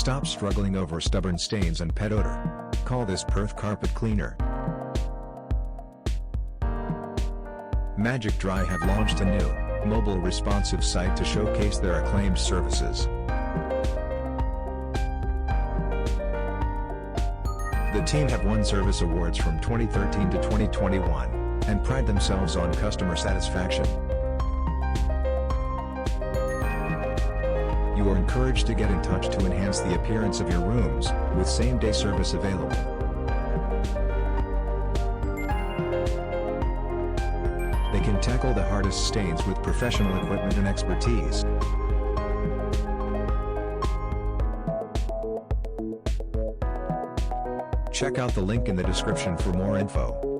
Stop struggling over stubborn stains and pet odor. Call this Perth carpet cleaner. Magic Dry have launched a new, mobile responsive site to showcase their acclaimed services. The team have won service awards from 2013 to 2021, and pride themselves on customer satisfaction. You are encouraged to get in touch to enhance the appearance of your rooms, with same-day service available. They can tackle the hardest stains with professional equipment and expertise. Check out the link in the description for more info.